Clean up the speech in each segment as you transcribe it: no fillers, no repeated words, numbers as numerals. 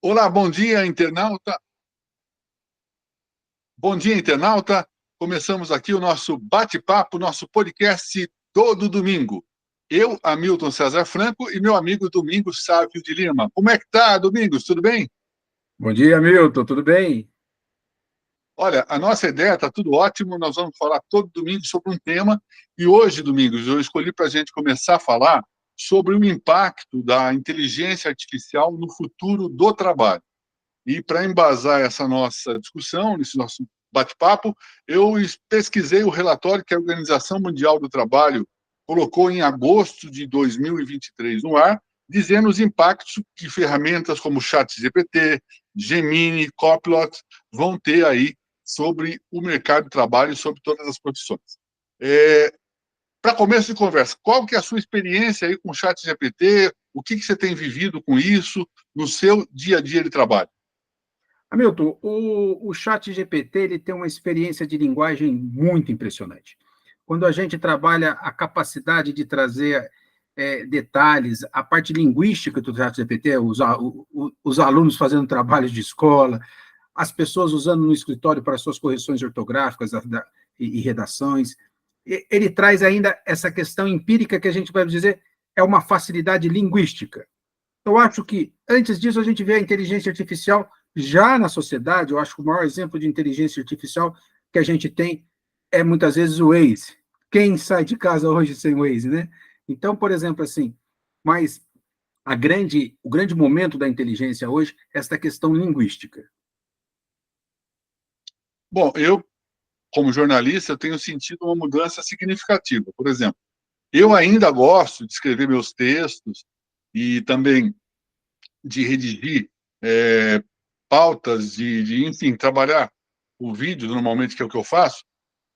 Olá, bom dia, internauta. Bom dia, internauta. Começamos aqui o nosso bate-papo, nosso podcast todo domingo. Eu, Hamilton César Franco, e meu amigo Domingos Sávio de Lima. Como é que tá, Domingos? Tudo bem? Bom dia, Milton, tudo bem? Olha, a nossa ideia está tudo ótimo. Nós vamos falar todo domingo sobre um tema. E hoje, Domingos, eu escolhi para a gente começar a falar sobre o impacto da inteligência artificial no futuro do trabalho. E para embasar essa nossa discussão, nesse nosso bate-papo, eu pesquisei o relatório que a Organização Mundial do Trabalho colocou em agosto de 2023 no ar, dizendo os impactos que ferramentas como o ChatGPT, Gemini, Copilot vão ter aí sobre o mercado de trabalho e sobre todas as profissões. Para começo de conversa, qual que é a sua experiência aí com o ChatGPT? O que você tem vivido com isso no seu dia a dia de trabalho? Hamilton, o chat GPT ele tem uma experiência de linguagem muito impressionante. Quando a gente trabalha a capacidade de trazer detalhes, a parte linguística do chat GPT, os alunos fazendo trabalhos de escola, as pessoas usando no escritório para suas correções ortográficas e redações, ele traz ainda essa questão empírica que a gente vai dizer é uma facilidade linguística. Eu acho que, antes disso, a gente vê a inteligência artificial já na sociedade. Eu acho que o maior exemplo de inteligência artificial que a gente tem é, muitas vezes, o Waze. Quem sai de casa hoje sem Waze, né? Então, por exemplo, assim, mas o grande momento da inteligência hoje é esta questão linguística. Bom, eu, como jornalista, eu tenho sentido uma mudança significativa. Por exemplo, eu ainda gosto de escrever meus textos e também de redigir é, pautas, enfim, trabalhar o vídeo, normalmente, que é o que eu faço,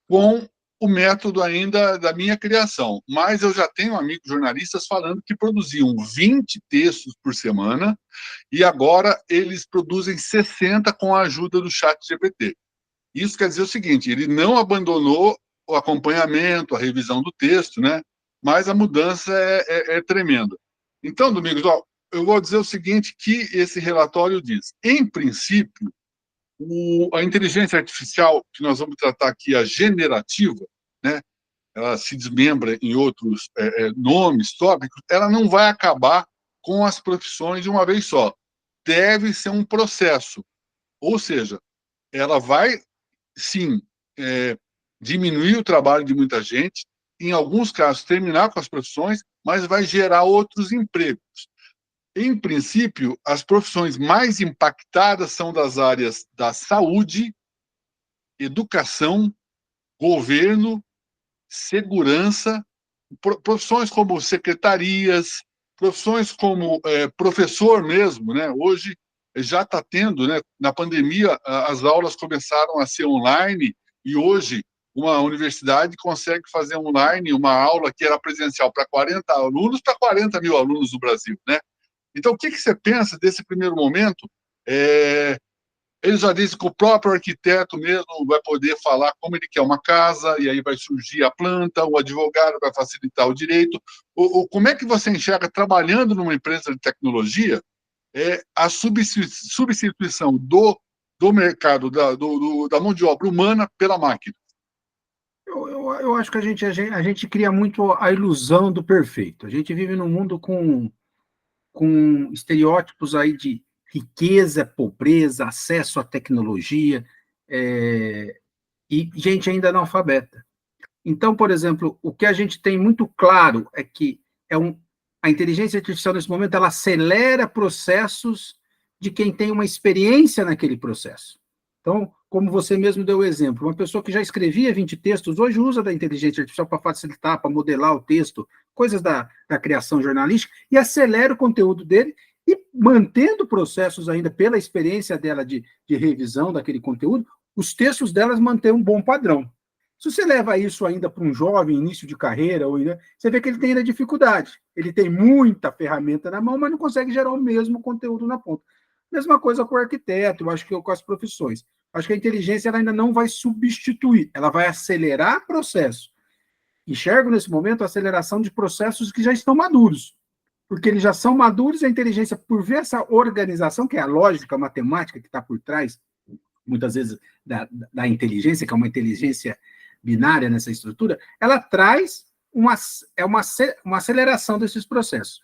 com o método ainda da minha criação. Mas eu já tenho amigos jornalistas falando que produziam 20 textos por semana e agora eles produzem 60 com a ajuda do chat GPT. Isso quer dizer o seguinte, ele não abandonou o acompanhamento, a revisão do texto, né? Mas a mudança é tremenda. Então, Domingos, ó, eu vou dizer o seguinte, que esse relatório diz, em princípio, a inteligência artificial, que nós vamos tratar aqui, a generativa, né? Ela se desmembra em outros nomes, tópicos, ela não vai acabar com as profissões de uma vez só. Deve ser um processo. Ou seja, ela vai sim, diminuir o trabalho de muita gente, em alguns casos terminar com as profissões, mas vai gerar outros empregos. Em princípio, as profissões mais impactadas são das áreas da saúde, educação, governo, segurança, profissões como secretarias, profissões como professor mesmo, né? Hoje já está tendo, né? Na pandemia as aulas começaram a ser online e hoje uma universidade consegue fazer online uma aula que era presencial para 40 alunos para 40 mil alunos do Brasil, né? Então, o que você pensa desse primeiro momento? É, ele já disse que o próprio arquiteto mesmo vai poder falar como ele quer uma casa, e aí vai surgir a planta, o advogado vai facilitar o direito. Como é que você enxerga, trabalhando numa empresa de tecnologia, a substituição do mercado, da mão de obra humana pela máquina? Eu acho que a gente cria muito a ilusão do perfeito. A gente vive num mundo com estereótipos aí de riqueza, pobreza, acesso à tecnologia, e gente ainda analfabeta. Então, por exemplo, o que a gente tem muito claro é que a inteligência artificial, nesse momento, ela acelera processos de quem tem uma experiência naquele processo. Então, como você mesmo deu o exemplo, uma pessoa que já escrevia 20 textos, hoje usa da inteligência artificial para facilitar, para modelar o texto, coisas da criação jornalística, e acelera o conteúdo dele, e mantendo processos ainda pela experiência dela de revisão daquele conteúdo, os textos delas mantêm um bom padrão. Se você leva isso ainda para um jovem, início de carreira, você vê que ele tem ainda dificuldade. Ele tem muita ferramenta na mão, mas não consegue gerar o mesmo conteúdo na ponta. Mesma coisa com o arquiteto, eu acho que com as profissões. Acho que a inteligência ela ainda não vai substituir, ela vai acelerar o processo. Enxergo nesse momento a aceleração de processos que já estão maduros. porque eles já são maduros, e a inteligência, por ver essa organização, que é a lógica, a matemática que está por trás, muitas vezes, da inteligência, que é uma inteligência binária nessa estrutura, ela traz uma aceleração desses processos.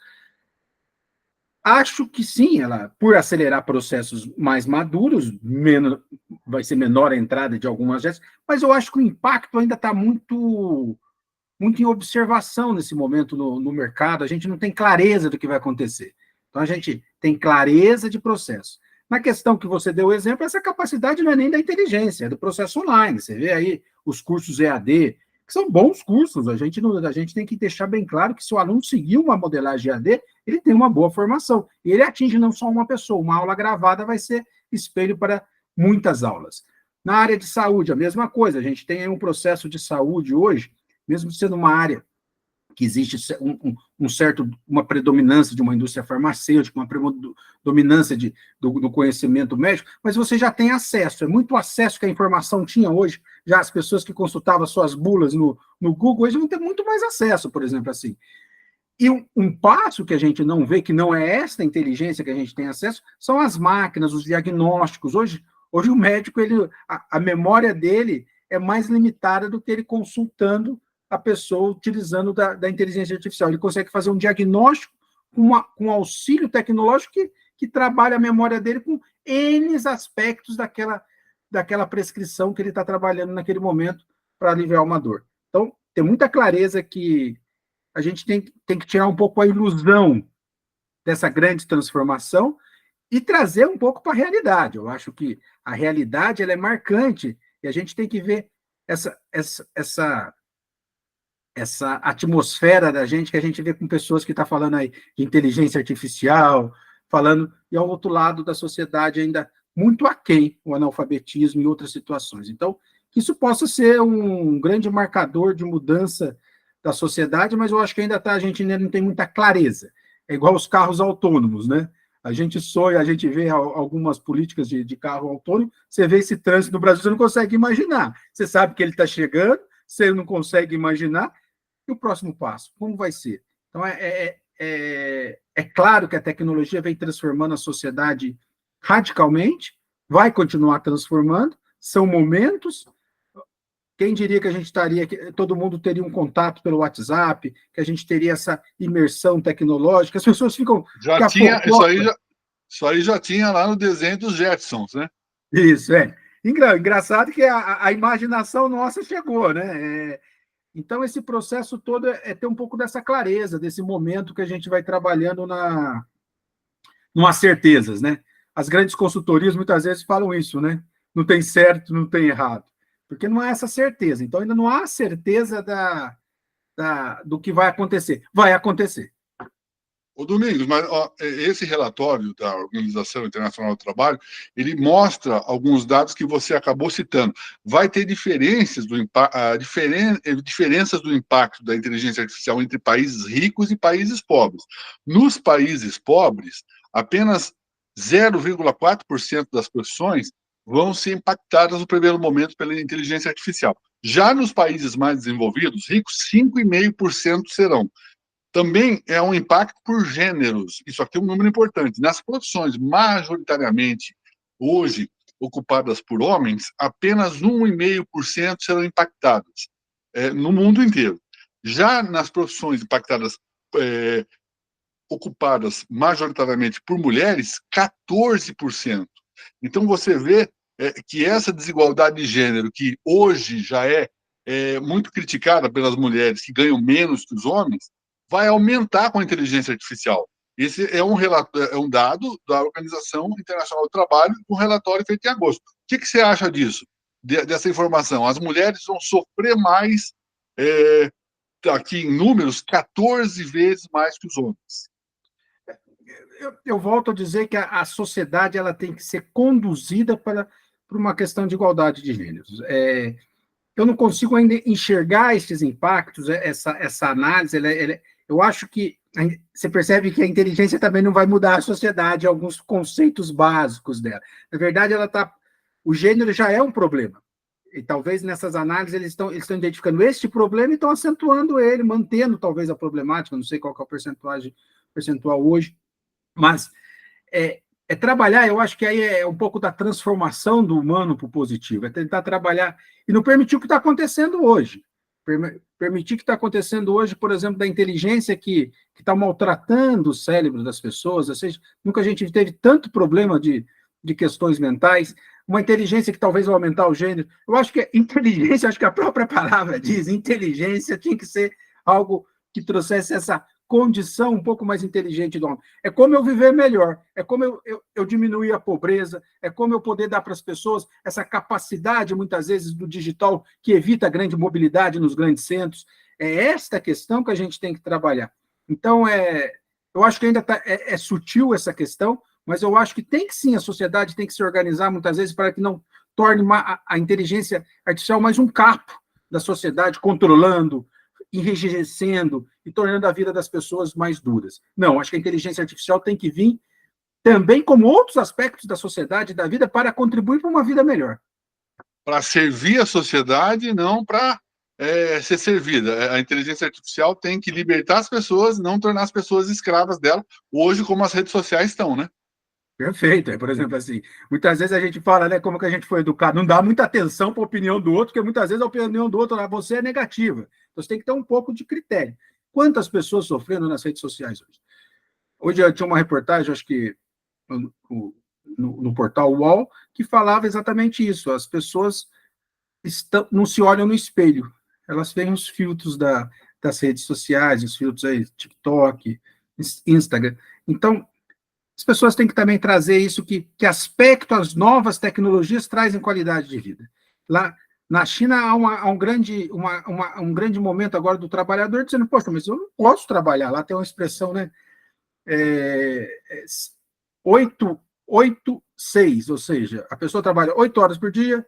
Acho que sim, ela, por acelerar processos mais maduros, vai ser menor a entrada de algumas gestas, mas eu acho que o impacto ainda está muito em observação nesse momento no mercado, a gente não tem clareza do que vai acontecer. Então, a gente tem clareza de processo. Na questão que você deu o exemplo, essa capacidade não é nem da inteligência, é do processo online. Você vê aí os cursos EAD, que são bons cursos, a gente tem que deixar bem claro que se o aluno seguir uma modelagem EAD, ele tem uma boa formação. E ele atinge não só uma pessoa, uma aula gravada vai ser espelho para muitas aulas. Na área de saúde, a mesma coisa, a gente tem aí um processo de saúde hoje, mesmo sendo uma área que existe uma predominância de uma indústria farmacêutica, uma predominância do conhecimento médico, mas você já tem acesso, é muito acesso que a informação tinha hoje, já as pessoas que consultavam suas bulas no Google, hoje vão ter muito mais acesso, por exemplo, assim. E um passo que a gente não vê, que não é esta inteligência que a gente tem acesso, são as máquinas, os diagnósticos. Hoje o médico, a memória dele é mais limitada do que ele consultando a pessoa utilizando da inteligência artificial. Ele consegue fazer um diagnóstico com auxílio tecnológico que trabalha a memória dele com N aspectos daquela prescrição que ele está trabalhando naquele momento para aliviar uma dor. Então, tem muita clareza que a gente tem que tirar um pouco a ilusão dessa grande transformação e trazer um pouco para a realidade. Eu acho que a realidade ela é marcante e a gente tem que ver essa atmosfera da gente, que a gente vê com pessoas que estão falando aí de inteligência artificial, falando, e ao outro lado da sociedade ainda muito aquém o analfabetismo e outras situações. Então, que isso possa ser um grande marcador de mudança da sociedade, mas eu acho que a gente ainda não tem muita clareza. É igual os carros autônomos, né? A gente sonha, a gente vê algumas políticas de carro autônomo, você vê esse trânsito no Brasil, você não consegue imaginar. Você sabe que ele está chegando, você não consegue imaginar, e o próximo passo? Como vai ser? Então, é claro que a tecnologia vem transformando a sociedade radicalmente, vai continuar transformando, são momentos. Quem diria que a gente que todo mundo teria um contato pelo WhatsApp, que a gente teria essa imersão tecnológica, as pessoas ficam... Já tinha, isso aí já tinha lá no desenho dos Jetsons, né? Isso, é. Engraçado que a imaginação nossa chegou, né? Então, esse processo todo é ter um pouco dessa clareza, desse momento que a gente vai trabalhando numas certezas, né? As grandes consultorias muitas vezes falam isso, né? Não tem certo, não tem errado. Porque não há essa certeza. Então, ainda não há certeza do que vai acontecer. Vai acontecer. Ô, Domingos, mas esse relatório da Organização Internacional do Trabalho, ele mostra alguns dados que você acabou citando. Vai ter diferenças do impacto da inteligência artificial entre países ricos e países pobres. Nos países pobres, apenas 0,4% das profissões vão ser impactadas no primeiro momento pela inteligência artificial. Já nos países mais desenvolvidos, ricos, 5,5% serão. Também é um impacto por gêneros. Isso aqui é um número importante. Nas profissões majoritariamente hoje ocupadas por homens, apenas 1,5% serão impactadas no mundo inteiro. Já nas profissões impactadas, ocupadas majoritariamente por mulheres, 14%. Então, você vê que essa desigualdade de gênero, que hoje já é muito criticada pelas mulheres que ganham menos que os homens, vai aumentar com a inteligência artificial. Esse é um dado da Organização Internacional do Trabalho, um relatório feito em agosto. O que você acha disso, dessa informação? As mulheres vão sofrer mais, aqui em números, 14 vezes mais que os homens. Eu volto a dizer que a sociedade ela tem que ser conduzida para uma questão de igualdade de gêneros. Eu não consigo ainda enxergar esses impactos, essa análise. Eu acho que você percebe que a inteligência também não vai mudar a sociedade, alguns conceitos básicos dela. Na verdade, o gênero já é um problema. E talvez nessas análises eles estão identificando este problema e estão acentuando ele, mantendo talvez a problemática, não sei qual que é a percentuagem percentual hoje, mas trabalhar, eu acho que aí é um pouco da transformação do humano para o positivo, é tentar trabalhar e não permitir o que está acontecendo hoje. Permitir o que está acontecendo hoje, por exemplo, da inteligência que está maltratando o cérebro das pessoas, ou seja, nunca a gente teve tanto problema de questões mentais, uma inteligência que talvez vai aumentar o gênero. Eu acho que inteligência, acho que a própria palavra diz, inteligência tinha que ser algo que trouxesse essa condição um pouco mais inteligente do homem. É como eu viver melhor, é como eu diminuir a pobreza, é como eu poder dar para as pessoas essa capacidade, muitas vezes, do digital, que evita a grande mobilidade nos grandes centros. É esta questão que a gente tem que trabalhar. Então, eu acho que ainda é sutil essa questão, mas eu acho que tem que sim, a sociedade tem que se organizar, muitas vezes, para que não torne a inteligência artificial mais um capo da sociedade, controlando, enrijecendo e tornando a vida das pessoas mais duras. Não, acho que a inteligência artificial tem que vir também como outros aspectos da sociedade e da vida para contribuir para uma vida melhor. Para servir a sociedade, não para ser servida. A inteligência artificial tem que libertar as pessoas, não tornar as pessoas escravas dela, hoje como as redes sociais estão, né? Perfeito. Por exemplo, assim, muitas vezes a gente fala, né, como que a gente foi educado, não dá muita atenção para a opinião do outro, porque muitas vezes a opinião do outro, você é negativa. Então, você tem que ter um pouco de critério. Quantas pessoas sofrendo nas redes sociais hoje? Hoje eu tinha uma reportagem, acho que no portal UOL, que falava exatamente isso. As pessoas não se olham no espelho. Elas veem os filtros das redes sociais, os filtros aí, TikTok, Instagram. Então, as pessoas têm que também trazer isso, que aspecto as novas tecnologias trazem qualidade de vida. Lá na China há um grande momento agora do trabalhador dizendo, poxa, mas eu não posso trabalhar. Lá tem uma expressão, né? 8-6, ou seja, a pessoa trabalha 8 horas por dia,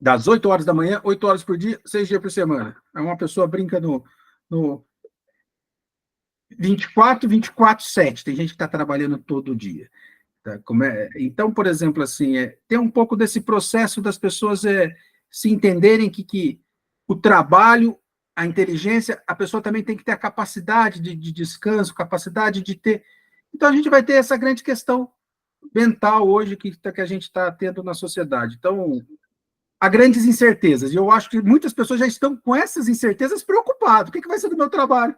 das 8 horas da manhã, 8 horas por dia, 6 dias por semana. Aí uma pessoa brinca no 24, 24, 7. Tem gente que está trabalhando todo dia. Tá? Então, por exemplo, assim, tem um pouco desse processo das pessoas se entenderem que o trabalho, a inteligência, a pessoa também tem que ter a capacidade de descanso, capacidade de ter. Então, a gente vai ter essa grande questão mental hoje que a gente está tendo na sociedade. Então, há grandes incertezas. E eu acho que muitas pessoas já estão com essas incertezas preocupadas. O que vai ser do meu trabalho?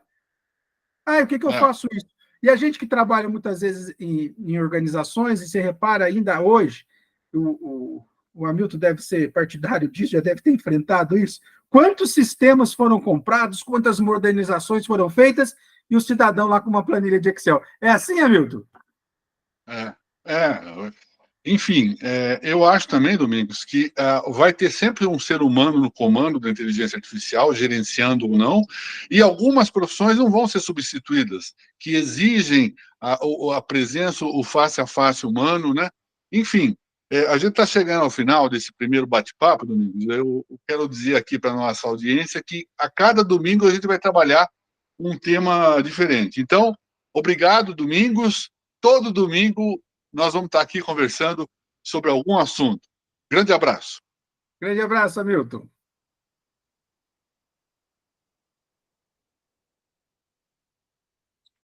O que eu faço isso? E a gente que trabalha muitas vezes em organizações, e você repara ainda hoje, o Hamilton deve ser partidário disso, já deve ter enfrentado isso. Quantos sistemas foram comprados, quantas modernizações foram feitas, e o cidadão lá com uma planilha de Excel. É assim, Hamilton? Enfim, eu acho também, Domingos, que vai ter sempre um ser humano no comando da inteligência artificial, gerenciando ou não, e algumas profissões não vão ser substituídas, que exigem a presença, o face a face humano, né? Enfim, a gente está chegando ao final desse primeiro bate-papo, Domingos. Eu quero dizer aqui para a nossa audiência que a cada domingo a gente vai trabalhar um tema diferente. Então, obrigado, Domingos. Todo domingo nós vamos estar aqui conversando sobre algum assunto. Grande abraço. Grande abraço, Hamilton.